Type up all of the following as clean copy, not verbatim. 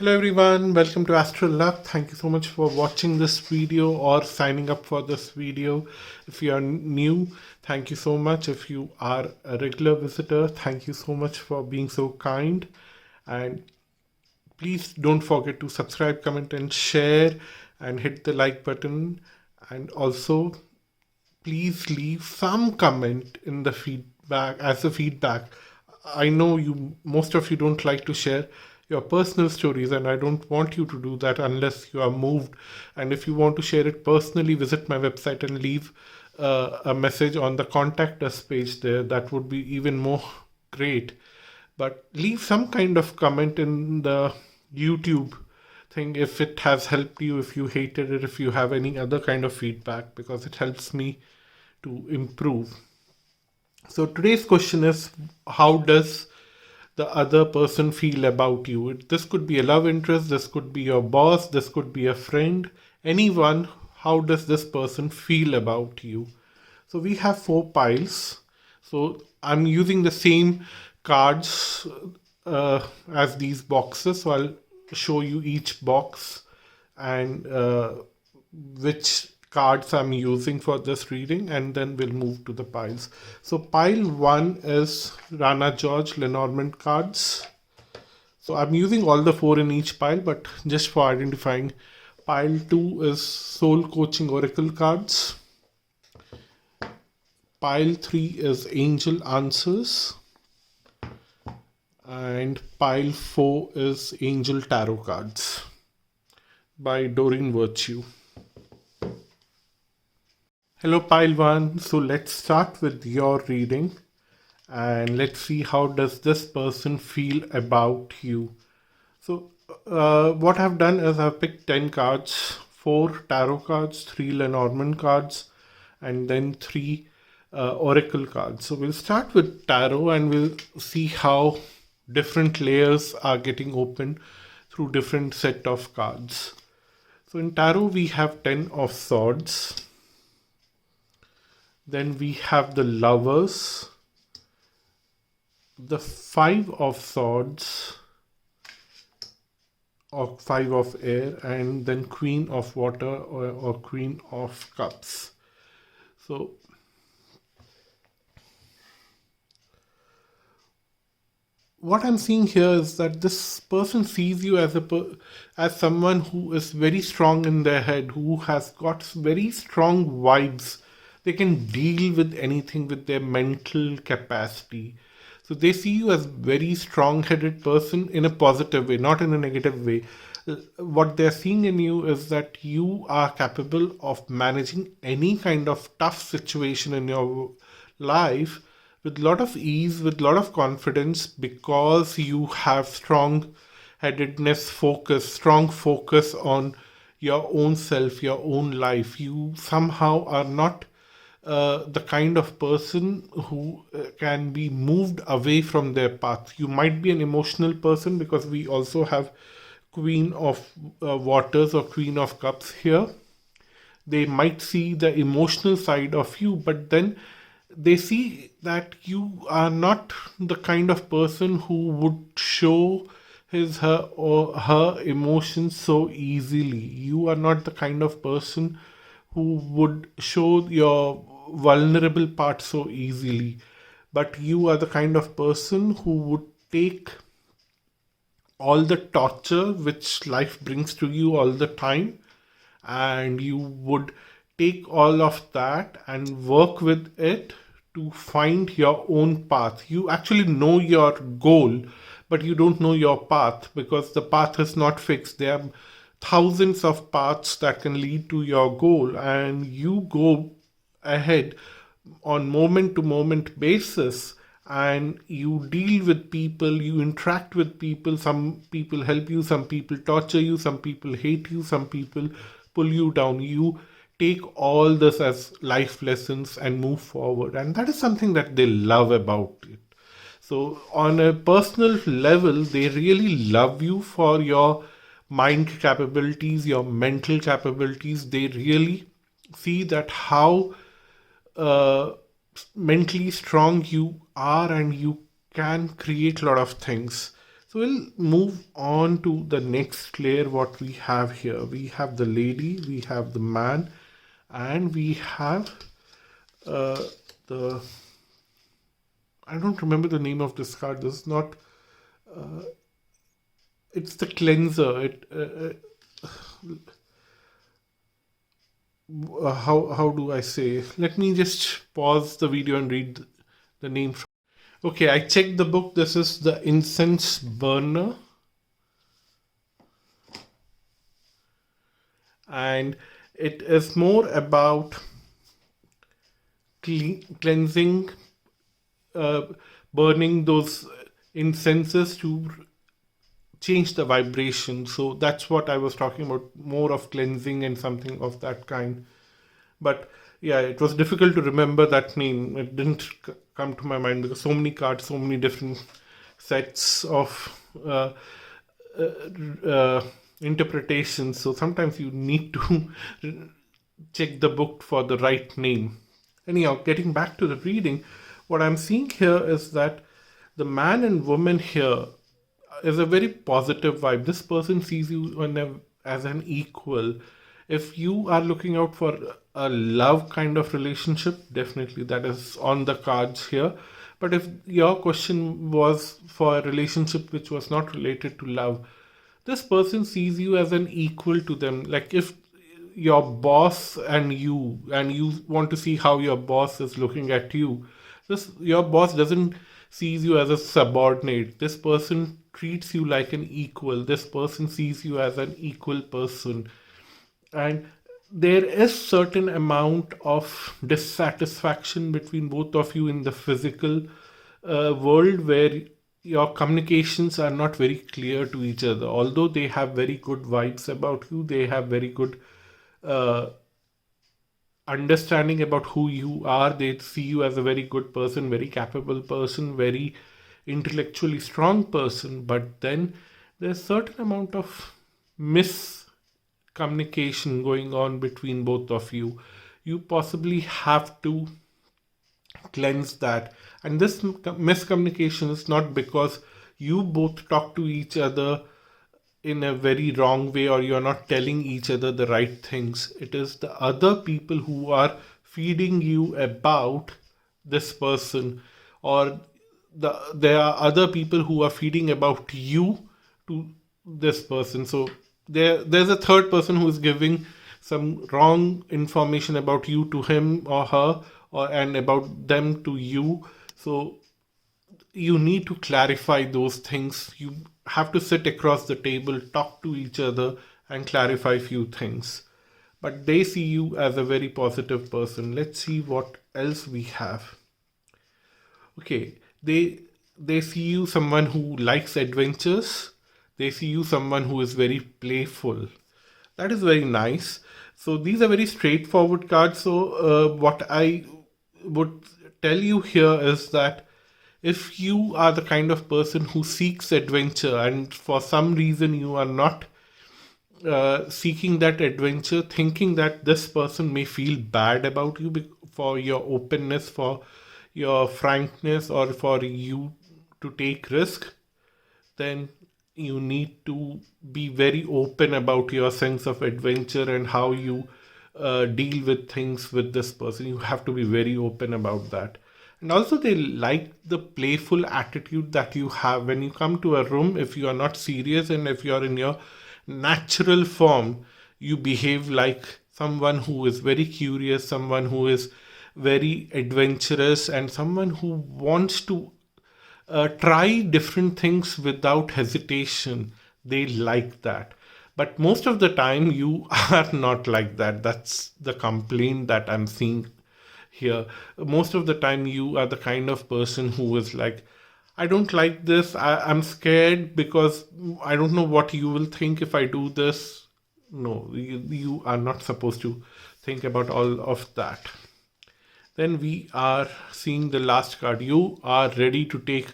Hello everyone, welcome to Astral Luck. Thank you so much for watching this video or signing up for this video. If you are new, thank you so much. If you are a regular visitor, thank you so much for being so kind. And please don't forget to subscribe, comment and share and hit the like button. And also please leave some comment in the feedback as a feedback. I know most of you don't like to share your personal stories, and I don't want you to do that unless you are moved. And if you want to share it personally, visit my website and leave a message on the contact us page there. That would be even more great. But leave some kind of comment in the YouTube thing if it has helped you, if you hated it, if you have any other kind of feedback, because it helps me to improve. So today's question is, how does the other person feel about you? This could be a love interest, this could be your boss, this could be a friend, anyone. How does this person feel about you? So we have 4 piles. So I'm using the same cards as these boxes. So I'll show you each box and which cards I'm using for this reading, and then we'll move to the piles. So pile 1 is Rana George Lenormand cards. So I'm using all the 4 in each pile, but just for identifying. Pile 2 is Soul Coaching Oracle cards. Pile 3 is Angel Answers. And pile 4 is Angel Tarot cards by Doreen Virtue. Hello pile 1. So let's start with your reading and let's see how does this person feel about you. So what I've done is I've picked 10 cards, 4 tarot cards, 3 Lenormand cards, and then 3 oracle cards. So we'll start with tarot and we'll see how different layers are getting opened through different set of cards. So in tarot we have 10 of swords. Then we have the lovers, the 5 of swords, or 5 of air, and then queen of water or queen of cups. So what I'm seeing here is that this person sees you as someone who is very strong in their head, who has got very strong vibes. They can deal with anything with their mental capacity. So they see you as very strong-headed person in a positive way, not in a negative way. What they're seeing in you is that you are capable of managing any kind of tough situation in your life with a lot of ease, with a lot of confidence, because you have strong-headedness, strong focus on your own self, your own life. You somehow are not the kind of person who can be moved away from their path. You might be an emotional person because we also have Queen of Waters or Queen of Cups here. They might see the emotional side of you, but then they see that you are not the kind of person who would show her emotions so easily. You are not the kind of person who would show your vulnerable part so easily, but you are the kind of person who would take all the torture which life brings to you all the time, and you would take all of that and work with it to find your own path. You actually know your goal, but you don't know your path because the path is not fixed. There are thousands of paths that can lead to your goal, and you go ahead on moment to moment basis, and you deal with people, you interact with people. Some people help you, some people torture you, some people hate you, some people pull you down. You take all this as life lessons and move forward, and that is something that they love about it. So on a personal level, they really love you for your mind capabilities, your mental capabilities. They really see that how mentally strong you are, and you can create a lot of things. So we'll move on to the next layer. What we have here, we have the lady, we have the man, and we have the, I don't remember the name of this card. This is not, it's the cleanser. How do I say? Let me just pause the video and read the name. Okay, I checked the book. This is the incense burner. And it is more about cleansing, burning those incenses to change the vibration. So that's what I was talking about, more of cleansing and something of that kind. But yeah, it was difficult to remember that name. It didn't come to my mind because so many cards, so many different sets of interpretations. So sometimes you need to check the book for the right name. Anyhow, getting back to the reading, what I'm seeing here is that the man and woman here is a very positive vibe. This person sees you as an equal. If you are looking out for a love kind of relationship, definitely that is on the cards here. But if your question was for a relationship which was not related to love, this person sees you as an equal to them. Like if your boss and you want to see how your boss is looking at you, your boss doesn't sees you as a subordinate. This person treats you like an equal. This person sees you as an equal person. And there is certain amount of dissatisfaction between both of you in the physical world, where your communications are not very clear to each other. Although they have very good vibes about you, they have very good understanding about who you are. They see you as a very good person, very capable person, very intellectually strong person. But then there's certain amount of miscommunication going on between both of you. You possibly have to cleanse that. And this miscommunication is not because you both talk to each other in a very wrong way or you're not telling each other the right things. It is the other people who are feeding you about this person, or there are other people who are feeding about you to this person. So there's a third person who is giving some wrong information about you to him or her, and about them to you. So you need to clarify those things. You have to sit across the table, talk to each other, and clarify few things. But they see you as a very positive person. Let's see what else we have. Okay, they see you someone who likes adventures. They see you someone who is very playful. That is very nice. So these are very straightforward cards. So what I would tell you here is that if you are the kind of person who seeks adventure and for some reason you are not seeking that adventure, thinking that this person may feel bad about you for your openness, for your frankness, or for you to take risk, then you need to be very open about your sense of adventure and how you deal with things with this person. You have to be very open about that. And also they like the playful attitude that you have when you come to a room. If you are not serious and if you are in your natural form, you behave like someone who is very curious, someone who is very adventurous, and someone who wants to try different things without hesitation. They like that. But most of the time you are not like that. That's the complaint that I'm seeing here. Most of the time you are the kind of person who is like, I don't like this, I'm scared because I don't know what you will think if I do this. No, you are not supposed to think about all of that. Then we are seeing the last card. You are ready to take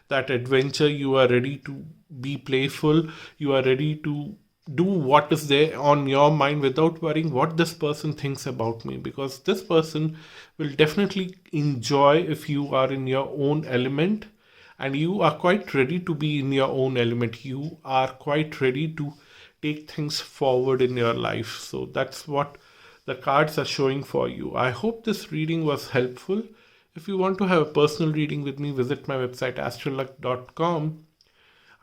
that adventure. You are ready to be playful. You are ready to do what is there on your mind without worrying what this person thinks about me, because this person will definitely enjoy if you are in your own element, and you are quite ready to be in your own element. You are quite ready to take things forward in your life. So that's what the cards are showing for you. I hope this reading was helpful. If you want to have a personal reading with me, visit my website astralluck.com.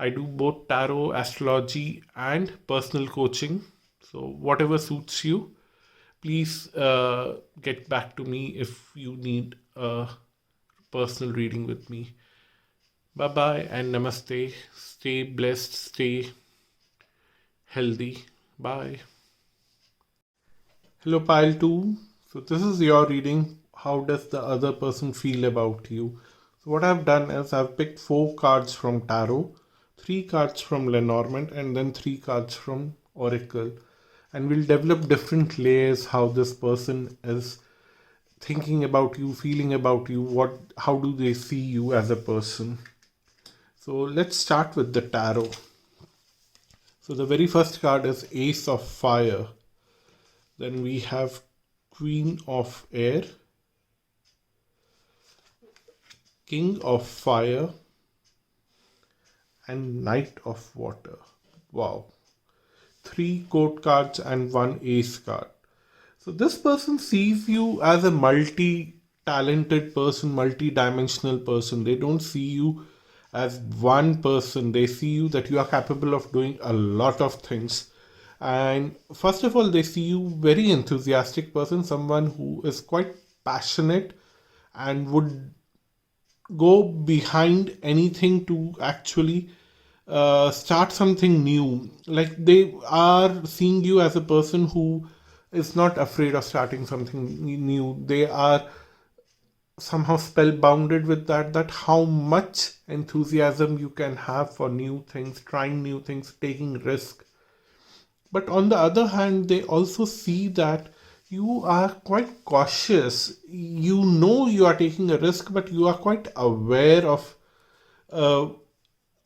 I do both tarot, astrology, and personal coaching. So, whatever suits you, please get back to me if you need a personal reading with me. Bye bye and namaste. Stay blessed, stay healthy. Bye. Hello, pile 2. So, this is your reading. How does the other person feel about you? So, what I've done is I've picked 4 cards from tarot, 3 cards from Lenormand, and then 3 cards from Oracle. And we'll develop different layers how this person is thinking about you, feeling about you, how do they see you as a person. So let's start with the tarot. So the very first card is Ace of Fire. Then we have Queen of Air, King of Fire, and Knight of Water. Wow. 3 court cards and 1 ace card. So this person sees you as a multi-talented person, multi-dimensional person. They don't see you as one person. They see you that you are capable of doing a lot of things. And first of all, they see you very enthusiastic person, someone who is quite passionate and would go behind anything to actually start something new. Like they are seeing you as a person who is not afraid of starting something new. They are somehow spellbounded with that how much enthusiasm you can have for new things, trying new things, taking risk. But on the other hand, they also see that you are quite cautious. You know you are taking a risk, but you are quite aware of uh,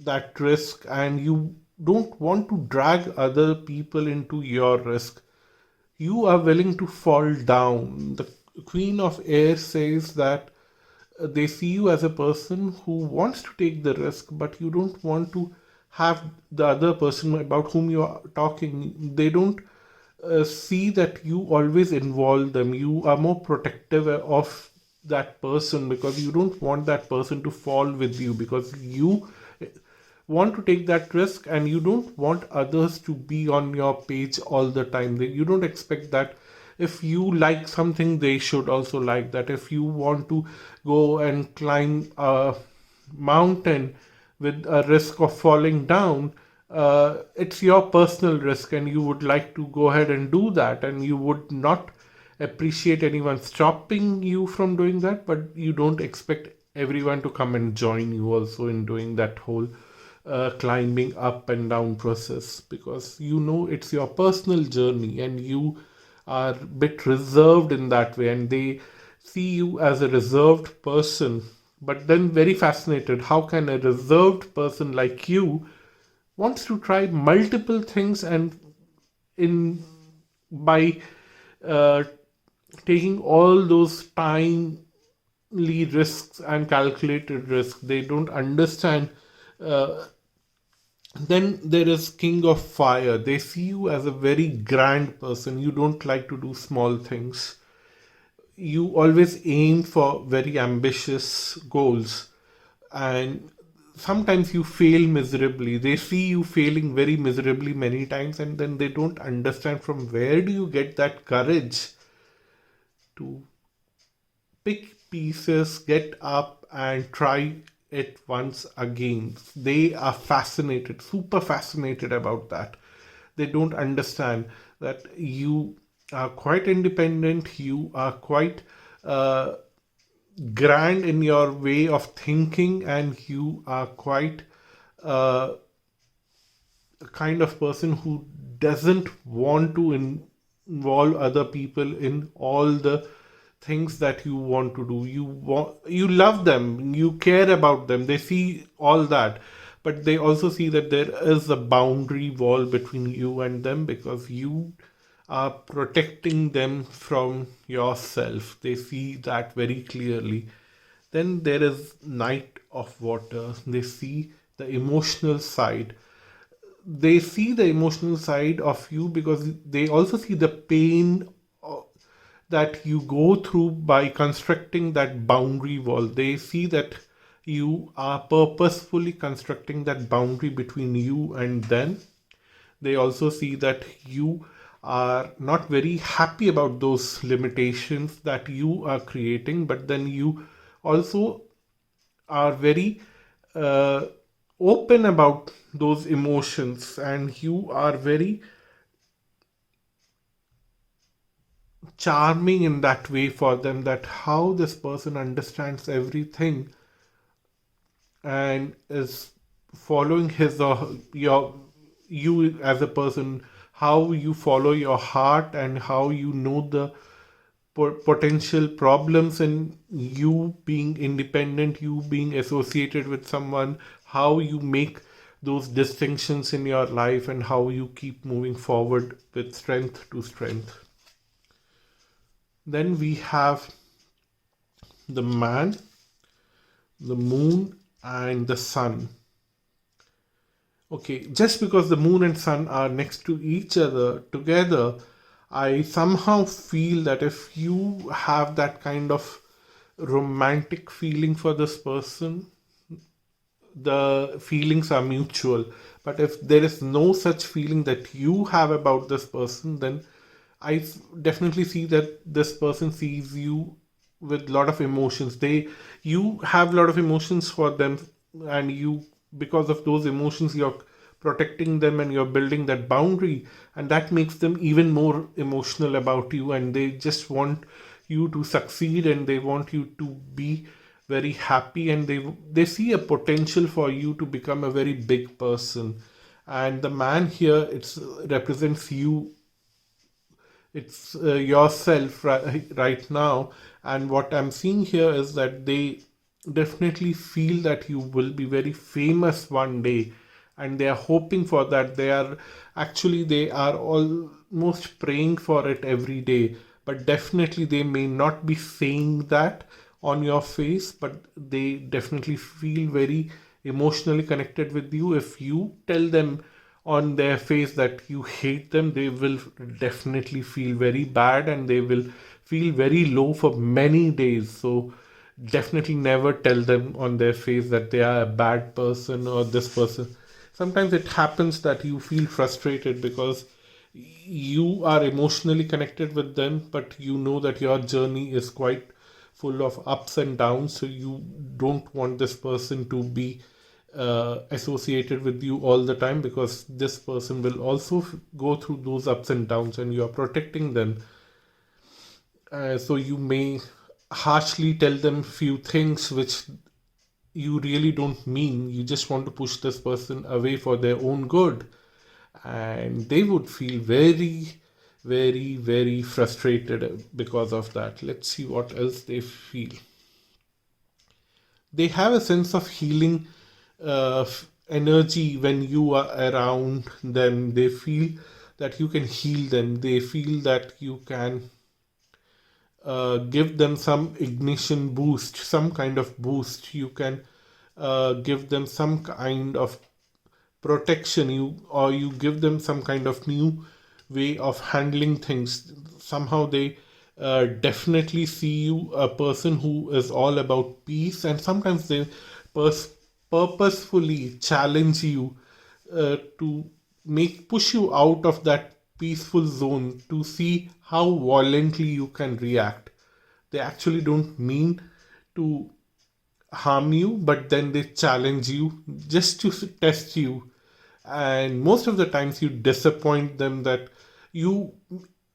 that risk, and you don't want to drag other people into your risk. You are willing to fall down. The Queen of Air says that they see you as a person who wants to take the risk, but you don't want to have the other person about whom you are talking. They don't see that you always involve them. You are more protective of that person because you don't want that person to fall with you, because you want to take that risk and you don't want others to be on your page all the time. You don't expect that if you like something, they should also like that. If you want to go and climb a mountain with a risk of falling down, it's your personal risk and you would like to go ahead and do that, and you would not appreciate anyone stopping you from doing that, but you don't expect everyone to come and join you also in doing that whole climbing up and down process, because you know it's your personal journey and you are a bit reserved in that way, and they see you as a reserved person, but then very fascinated. How can a reserved person like you wants to try multiple things, and in by uh, taking all those timely risks and calculated risks, they don't understand. Then there is King of Fire. They see you as a very grand person. You don't like to do small things. You always aim for very ambitious goals, and sometimes you fail miserably. They see you failing very miserably many times, and then they don't understand from where do you get that courage to pick pieces, get up and try it once again. They are fascinated, super fascinated about that. They don't understand that you are quite independent, you are quite grand in your way of thinking, and you are quite a kind of person who doesn't want to involve other people in all the things that you want to do. You love them, you care about them. They see all that, but they also see that there is a boundary wall between you and them, because you are protecting them from yourself. They see that very clearly. Then there is Knight of water. They see the emotional side. They see the emotional side of you because they also see the pain that you go through by constructing that boundary wall. They see that you are purposefully constructing that boundary between you and them. They also see that you are not very happy about those limitations that you are creating, but then you also are very uh, open about those emotions, and you are very charming in that way for them, that how this person understands everything and is following his or your you as a person, how you follow your heart and how you know the potential problems in you being independent, you being associated with someone, how you make those distinctions in your life, and how you keep moving forward with strength to strength. Then we have the man, the moon, and the sun. Okay, just because the moon and sun are next to each other together, I somehow feel that if you have that kind of romantic feeling for this person, the feelings are mutual. But if there is no such feeling that you have about this person, then I definitely see that this person sees you with a lot of emotions. You have a lot of emotions for them, and you, because of those emotions, you're protecting them and you're building that boundary, and that makes them even more emotional about you, and they just want you to succeed, and they want you to be very happy, and they see a potential for you to become a very big person. And the man here, it's represents you, it's yourself right now. And what I'm seeing here is that they definitely feel that you will be very famous one day, and they are hoping for that. They are almost praying for it every day, but definitely they may not be saying that on your face, but they definitely feel very emotionally connected with you. If you tell them on their face that you hate them, they will definitely feel very bad, and they will feel very low for many days. So definitely never tell them on their face that they are a bad person or this person. Sometimes it happens that you feel frustrated because you are emotionally connected with them, but you know that your journey is quite full of ups and downs, so you don't want this person to be associated with you all the time, because this person will also go through those ups and downs, and you are protecting them. So you may harshly tell them few things which you really don't mean. You just want to push this person away for their own good, and they would feel very, very, very frustrated because of that. Let's see what else they feel. They have a sense of healing energy when you are around them. They feel that you can heal them. They feel that you can give them some ignition boost, some kind of boost. You can give them some kind of protection, you give them some kind of new way of handling things. Somehow they definitely see you a person who is all about peace, and sometimes they pers- purposefully challenge you to make push you out of that peaceful zone to see how violently you can react. They actually don't mean to harm you, but then they challenge you just to test you. And most of the times you disappoint them, that you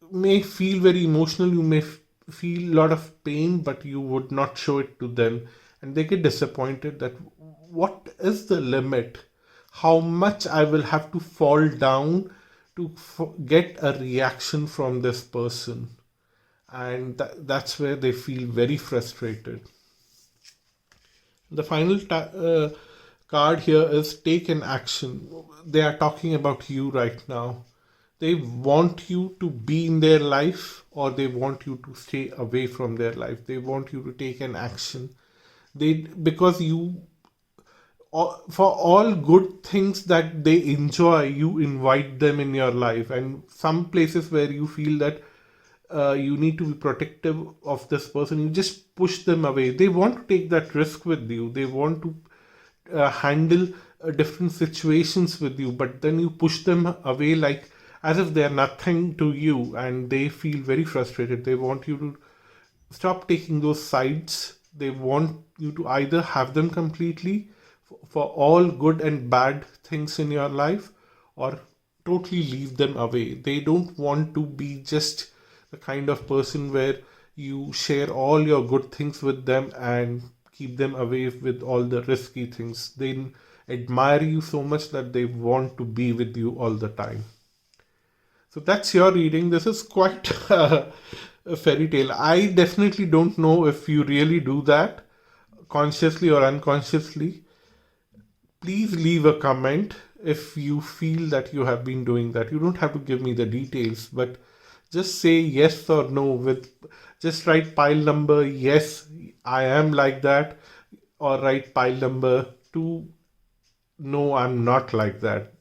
may feel very emotional, you may feel a lot of pain, but you would not show it to them. And they get disappointed that what is the limit? How much I will have to fall down to get a reaction from this person? And that's where they feel very frustrated. The final card here is take an action. They are talking about you right now. They want you to be in their life, or they want you to stay away from their life. They want you to take an action. Because you for all good things that they enjoy, you invite them in your life. And some places where you feel that you need to be protective of this person, you just push them away. They want to take that risk with you. They want to handle different situations with you, but then you push them away like as if they're nothing to you, and they feel very frustrated. They want you to stop taking those sides. They want you to either have them completely for all good and bad things in your life, or totally leave them away. They don't want to be just the kind of person where you share all your good things with them and keep them away with all the risky things. They admire you so much that they want to be with you all the time. So that's your reading. This is quite a fairy tale. I definitely don't know if you really do that, consciously or unconsciously. Please leave a comment if you feel that you have been doing that. You don't have to give me the details, but just say yes or no. With just write pile number yes, I am like that, or write pile number 2, no, I'm not like that.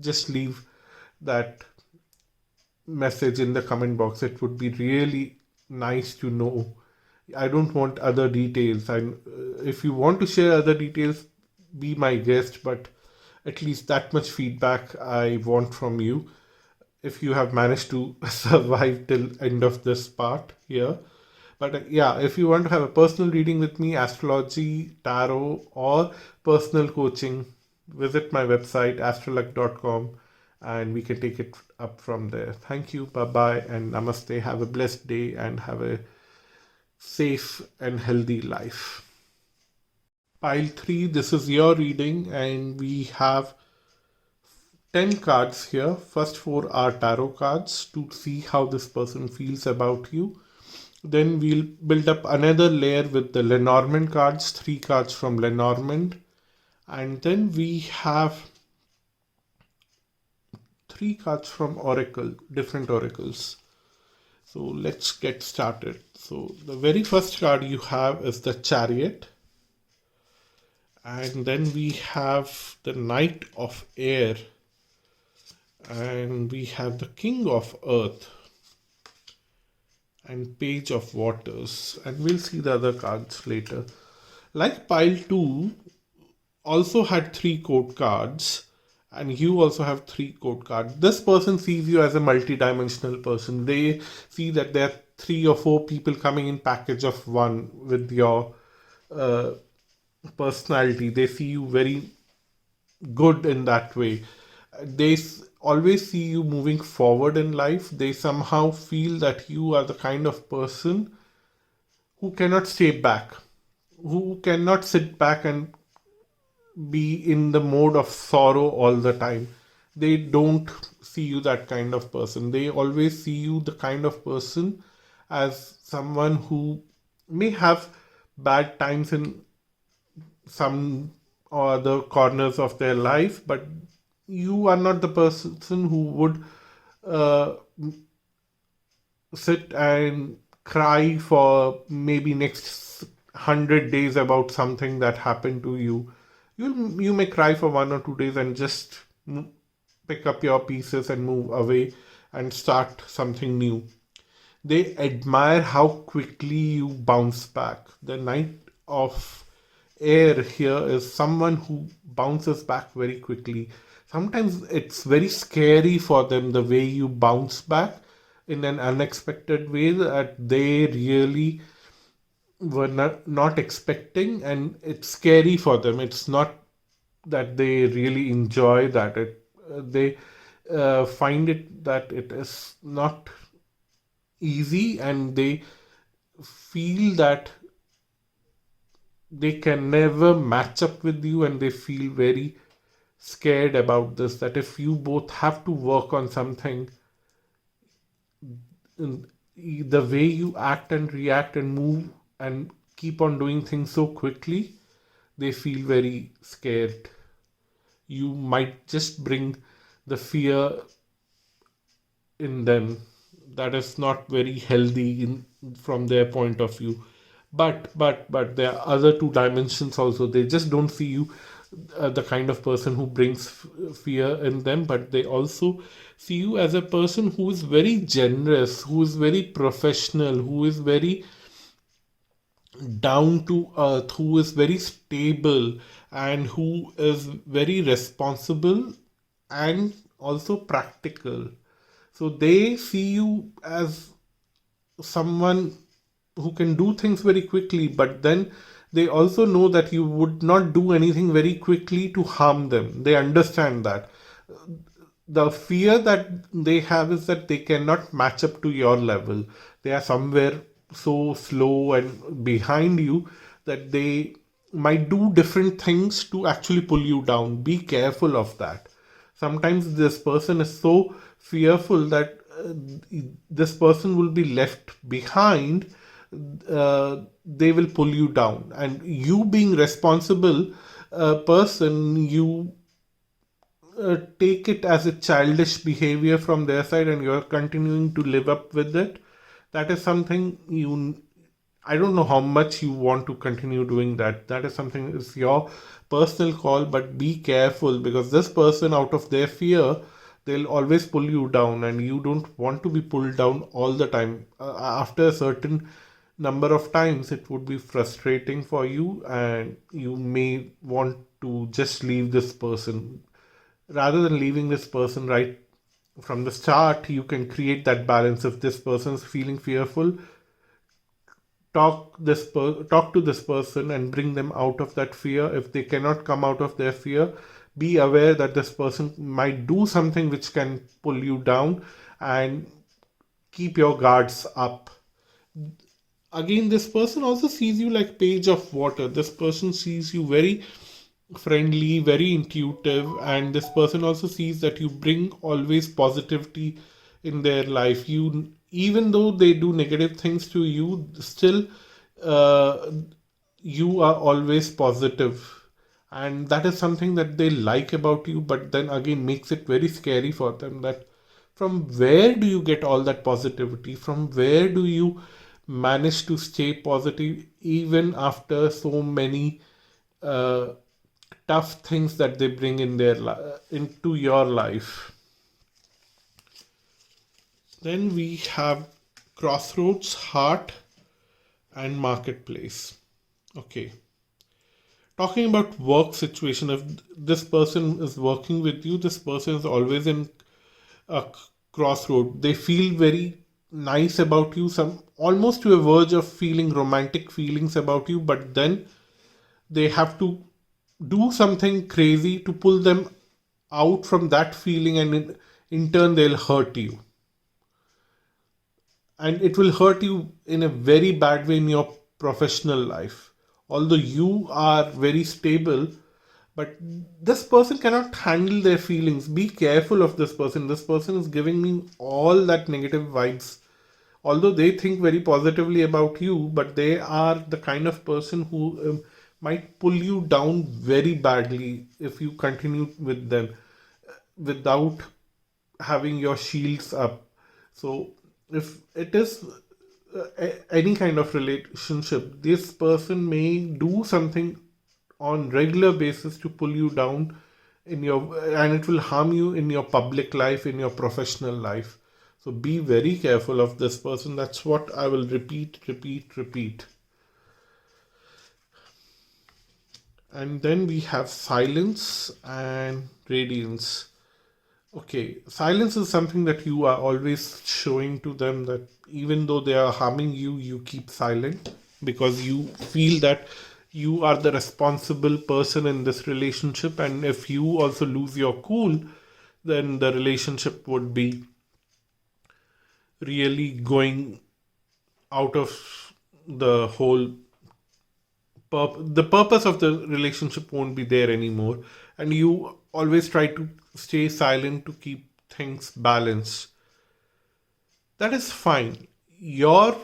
Just leave that message in the comment box. It would be really nice to know. I don't want other details. And if you want to share other details, be my guest, but at least that much feedback I want from you. If you have managed to survive till end of this part here. But yeah, if you want to have a personal reading with me, astrology, tarot, or personal coaching, visit my website astralluck.com and we can take it up from there. Thank you, bye bye, and namaste. Have a blessed day and have a safe and healthy life. Pile 3, this is your reading, and we have 10 cards here. First 4 are tarot cards to see how this person feels about you. Then we'll build up another layer with the Lenormand cards, 3 cards from Lenormand. And then we have 3 cards from Oracle, different oracles. So let's get started. So the very first card you have is the Chariot. And then we have the Knight of Air. And we have the King of Earth. And Page of Waters. And we'll see the other cards later. Like pile 2 also had 3 court cards, and you also have 3 court cards. This person sees you as a multi-dimensional person. They see that there are 3 or 4 people coming in package of one with your personality. They see you very good in that way. They always see you moving forward in life. They somehow feel that you are the kind of person who cannot stay back, who cannot sit back and be in the mode of sorrow all the time. They don't see you that kind of person. They always see you the kind of person as someone who may have bad times in some or other corners of their life, but you are not the person who would sit and cry for maybe next 100 days about something that happened to you. You may cry for 1 or 2 days and just pick up your pieces and move away and start something new. They admire how quickly you bounce back. The Knight of Air here is someone who bounces back very quickly. Sometimes it's very scary for them the way you bounce back in an unexpected way that they really were not expecting, and it's scary for them. It's not that they really enjoy that. They find it that it is not easy, and they feel that they can never match up with you, and they feel very scared about this, that if you both have to work on something, the way you act and react and move and keep on doing things so quickly, they feel very scared. You might just bring the fear in them that is not very healthy from their point of view. But there are other 2 dimensions also. They just don't see you the kind of person who brings fear in them, but they also see you as a person who is very generous, who is very professional, who is very down to earth, who is very stable, and who is very responsible and also practical. So they see you as someone who can do things very quickly, but then they also know that you would not do anything very quickly to harm them. They understand that. The fear that they have is that they cannot match up to your level. They are somewhere so slow and behind you that they might do different things to actually pull you down. Be careful of that. Sometimes this person is so fearful that this person will be left behind. They will pull you down, and you being responsible person, you take it as a childish behavior from their side, and you're continuing to live up with it. That is something I don't know how much you want to continue doing that. That is something, it's your personal call, but be careful, because this person, out of their fear, they'll always pull you down, and you don't want to be pulled down all the time. After a certain number of times, it would be frustrating for you, and you may want to just leave this person. Rather than leaving this person right from the start, you can create that balance. If this person is feeling fearful, talk to this person and bring them out of that fear. If they cannot come out of their fear, be aware that this person might do something which can pull you down, and keep your guards up. Again, this person also sees you like page of water. This person sees you very friendly, very intuitive, and this person also sees that you bring always positivity in their life. You, even though they do negative things to you, still uh, you are always positive, and that is something that they like about you, but then again makes it very scary for them. That from where do you get all that positivity? From where do you manage to stay positive even after so many uh, tough things that they bring in into your life? Then we have crossroads, heart, and marketplace. Okay. Talking about work situation, if this person is working with you, this person is always in a crossroad. They feel very nice about you, some almost to a verge of feeling romantic feelings about you, but then they have to do something crazy to pull them out from that feeling, and in turn they'll hurt you, and it will hurt you in a very bad way in your professional life. Although you are very stable, but this person cannot handle their feelings. Be careful of this person. This person is giving me all that negative vibes. Although they think very positively about you, but they are the kind of person who might pull you down very badly if you continue with them without having your shields up. So if it is any kind of relationship, this person may do something on regular basis to pull you down in your, and it will harm you in your public life, in your professional life. So be very careful of this person. That's what I will repeat. And then we have silence and radiance. Okay, silence is something that you are always showing to them, that even though they are harming you, you keep silent, because you feel that you are the responsible person in this relationship, and if you also lose your cool, then the relationship would be really going out of the whole the purpose of the relationship won't be there anymore, and you always try to stay silent to keep things balanced. That is fine. Your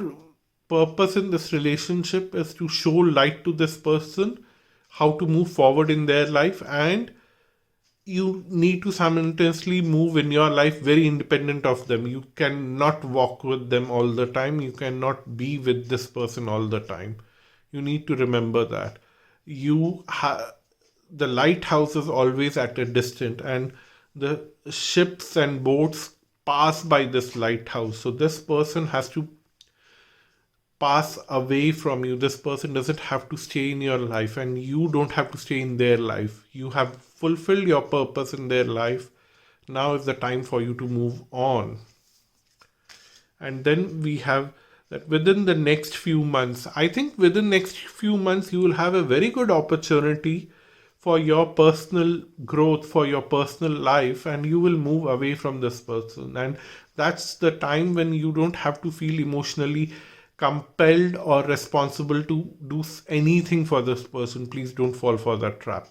purpose in this relationship is to show light to this person, how to move forward in their life, and you need to simultaneously move in your life very independent of them. You cannot walk with them all the time. You cannot be with this person all the time. You need to remember that. You the lighthouse is always at a distance, and the ships and boats pass by this lighthouse. So this person has to pass away from you. This person doesn't have to stay in your life, and you don't have to stay in their life. You have fulfilled your purpose in their life. Now is the time for you to move on. And then we have that within the next few months, I think within next few months, you will have a very good opportunity for your personal growth, for your personal life, and you will move away from this person. And that's the time when you don't have to feel emotionally compelled or responsible to do anything for this person. Please don't fall for that trap.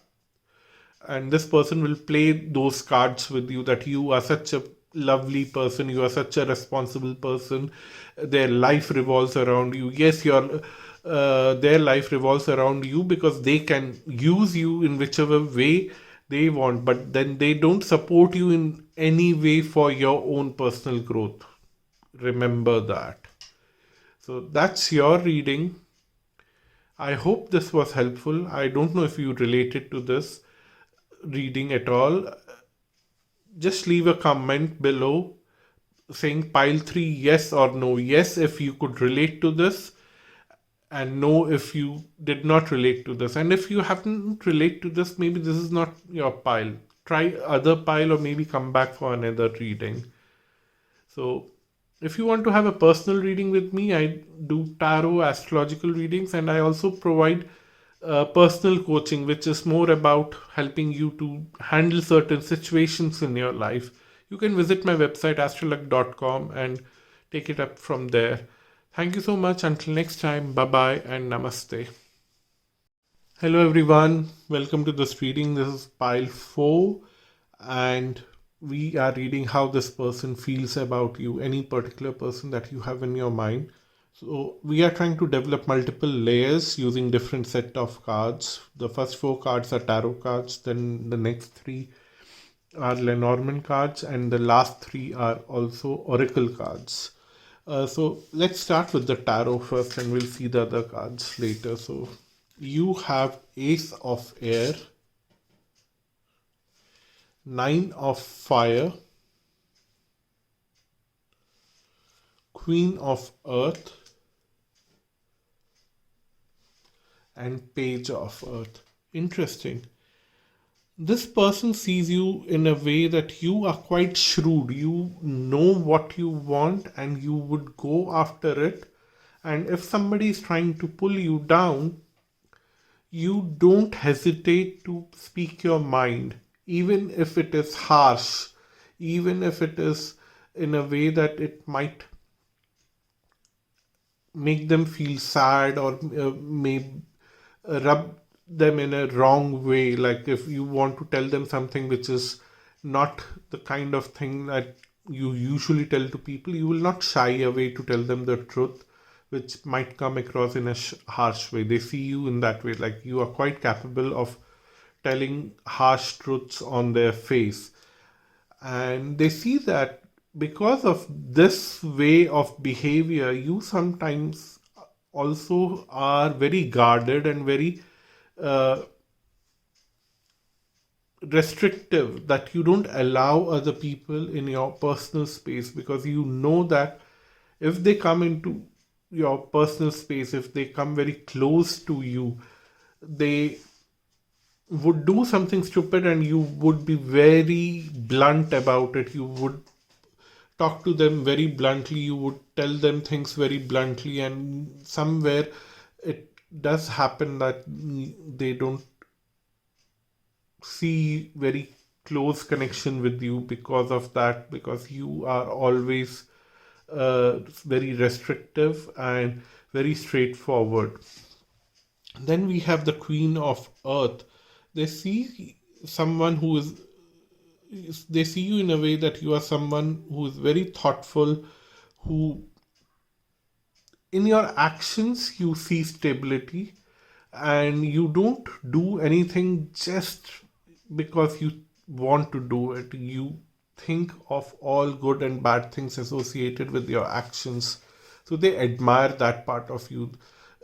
And this person will play those cards with you, that you are such a lovely person, you are such a responsible person, their life revolves around you. Yes, your their life revolves around you because they can use you in whichever way they want, but then they don't support you in any way for your own personal growth. Remember that. So that's your reading. I hope this was helpful. I don't know if you related to this reading at all. Just leave a comment below saying pile 3 yes or no. Yes if you could relate to this, and no if you did not relate to this. And if you haven't relate to this, maybe this is not your pile. Try other pile, or maybe come back for another reading. So if you want to have a personal reading with me, I do tarot astrological readings, and I also provide personal coaching, which is more about helping you to handle certain situations in your life. You can visit my website astralluck.com and take it up from there. Thank you so much. Until next time, bye bye and namaste. Hello everyone, welcome to this reading. This is pile 4, and we are reading how this person feels about you, any particular person that you have in your mind. So we are trying to develop multiple layers using different set of cards. The first 4 cards are tarot cards, then the next 3 are Lenormand cards, and the last 3 are also oracle cards. So let's start with the tarot first, and we'll see the other cards later. So you have Ace of Air, 9 of Fire, Queen of Earth, and Page of Earth. Interesting. This person sees you in a way that you are quite shrewd. You know what you want and you would go after it. And if somebody is trying to pull you down, you don't hesitate to speak your mind, even if it is harsh, even if it is in a way that it might make them feel sad, or may rub them in a wrong way. Like if you want to tell them something which is not the kind of thing that you usually tell to people, you will not shy away to tell them the truth, which might come across in a harsh way. They see you in that way, like you are quite capable of telling harsh truths on their face. And they see that because of this way of behavior, you sometimes also are very guarded and very restrictive, that you don't allow other people in your personal space, because you know that if they come into your personal space, if they come very close to you, they would do something stupid and you would be very blunt about it. You would talk to them very bluntly, you would tell them things very bluntly, and somewhere it does happen that they don't see very close connection with you because of that, because you are always very restrictive and very straightforward. Then we have the Queen of Earth. They see someone who is, they see you in a way that you are someone who is very thoughtful, who in your actions you see stability, and you don't do anything just because you want to do it. You think of all good and bad things associated with your actions. So they admire that part of you.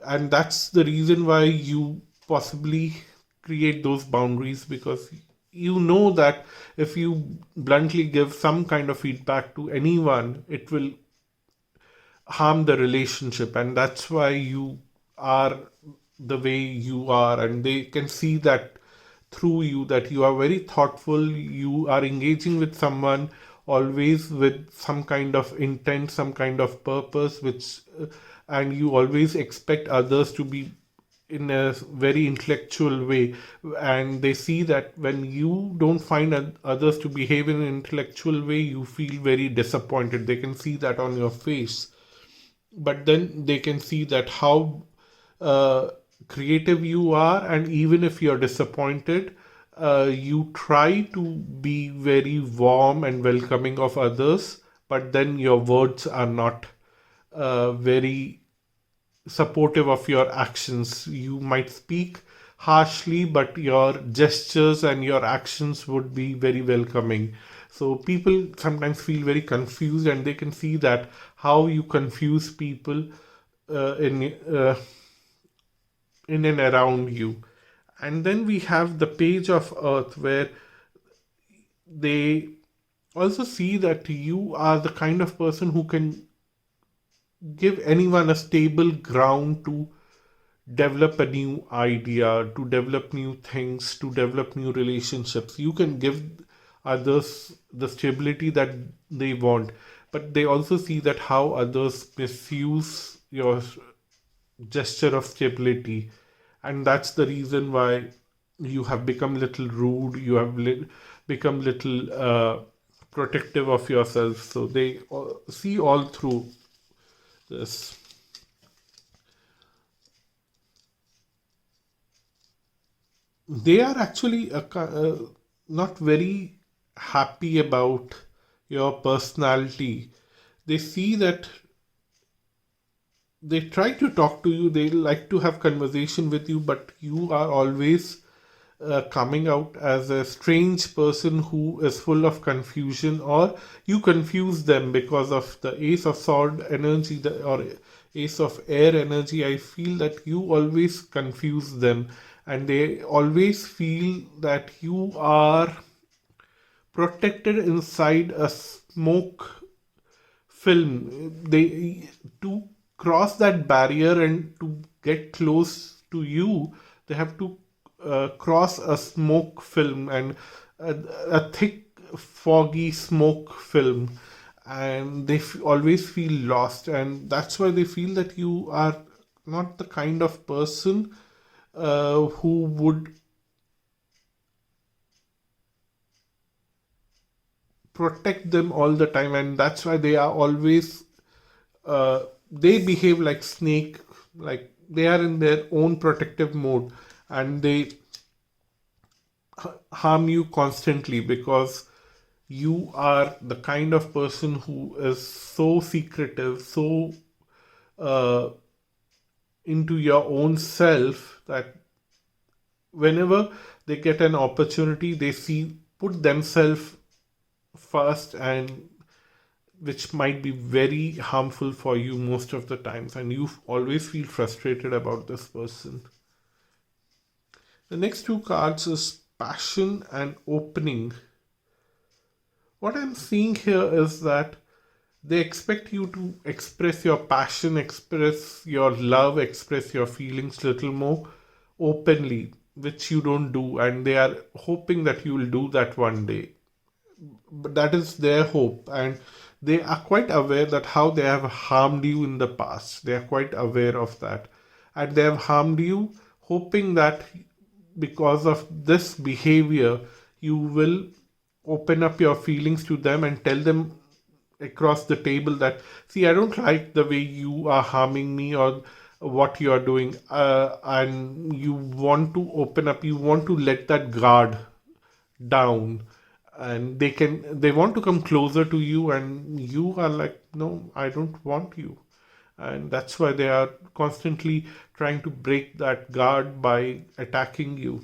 And that's the reason why you possibly create those boundaries, because you know that if you bluntly give some kind of feedback to anyone, it will harm the relationship, and that's why you are the way you are, and they can see that through you, that you are very thoughtful, you are engaging with someone always with some kind of intent, some kind of purpose, which and you always expect others to be in a very intellectual way, and they see that when you don't find others to behave in an intellectual way, you feel very disappointed. They can see that on your face, but then they can see that how uh, creative you are, and even if you're disappointed, you try to be very warm and welcoming of others, but then your words are not very supportive of your actions. You might speak harshly, but your gestures and your actions would be very welcoming. So people sometimes feel very confused, and they can see that how you confuse people in and around you. And then we have the page of earth, where they also see that you are the kind of person who can give anyone a stable ground to develop a new idea, to develop new things, to develop new relationships. You can give others the stability that they want, but they also see that how others misuse your gesture of stability, and that's the reason why you have become little rude, you have become little protective of yourself. So they see all through this. They are actually not very happy about your personality. They see that they try to talk to you, they like to have conversation with you, but you are always coming out as a strange person who is full of confusion, or you confuse them because of the ace of sword energy, or ace of air energy. I feel that you always confuse them, and they always feel that you are protected inside a smoke film. They, to cross that barrier and to get close to you, they have to cross a smoke film, and a thick foggy smoke film, and they always feel lost, and that's why they feel that you are not the kind of person who would protect them all the time, and that's why they are always they behave like snake, like they are in their own protective mode, and they harm you constantly, because you are the kind of person who is so secretive, so uh, into your own self, that whenever they get an opportunity, they see put themselves first, and which might be very harmful for you most of the times, and you always feel frustrated about this person. The next two cards is passion and opening. What I'm seeing here is that they expect you to express your passion, express your love, express your feelings little more openly, which you don't do, and they are hoping that you will do that one day. But that is their hope, and they are quite aware that how they have harmed you in the past. They are quite aware of that, and they have harmed you, hoping that because of this behavior, you will open up your feelings to them and tell them across the table that, see, I don't like the way you are harming me, or what you are doing, and you want to open up, you want to let that guard down, and they want to come closer to you, and you are like, no, I don't want you. And that's why they are constantly trying to break that guard by attacking you,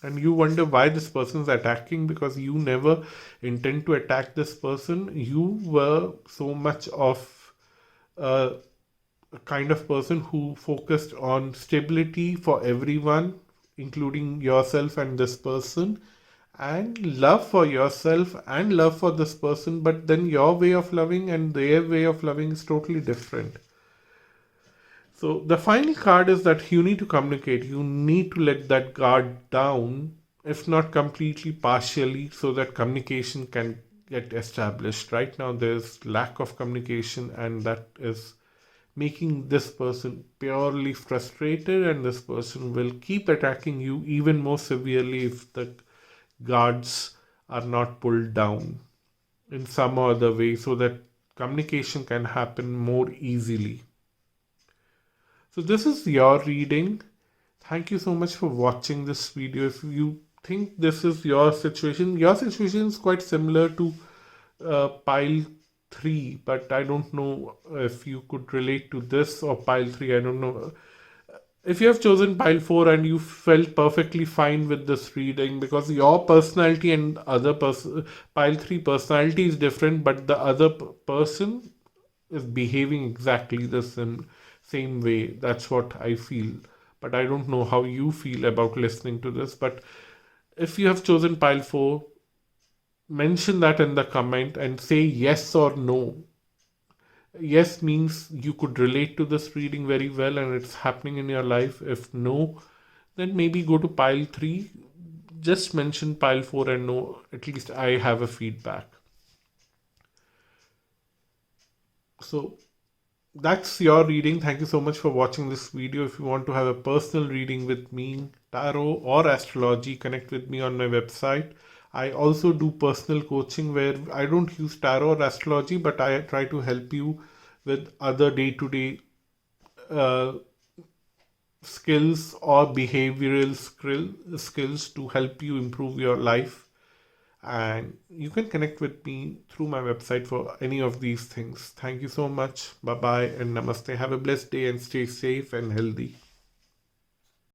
and you wonder why this person is attacking, because you never intend to attack this person. You were so much of a kind of person who focused on stability for everyone, including yourself and this person, and love for yourself and love for this person, but then your way of loving and their way of loving is totally different. So the final card is that you need to communicate. You need to let that guard down, if not completely, partially, so that communication can get established. Right now, there's lack of communication, and that is making this person purely frustrated, and this person will keep attacking you even more severely if the guards are not pulled down in some or other way, so that communication can happen more easily. So this is your reading. Thank you so much for watching this video. If you think this is your situation is quite similar to pile 3, but I don't know if you could relate to this or pile 3. I don't know. If you have chosen pile 4 and you felt perfectly fine with this reading, because your personality and other person, pile 3 personality is different, but the other person is behaving exactly the same way. That's what I feel. But I don't know how you feel about listening to this. But if you have chosen pile 4, mention that in the comment and say yes or no. Yes means you could relate to this reading very well and it's happening in your life. If no, then maybe go to pile 3. Just mention pile 4 and no. At least I have a feedback. So that's your reading. Thank you so much for watching this video. If you want to have a personal reading with me, tarot or astrology, connect with me on my website. I also do personal coaching where I don't use tarot or astrology, but I try to help you with other day-to-day skills or behavioral skills to help you improve your life. And you can connect with me through my website for any of these things. Thank you so much. Bye bye and namaste. Have a blessed day and stay safe and healthy.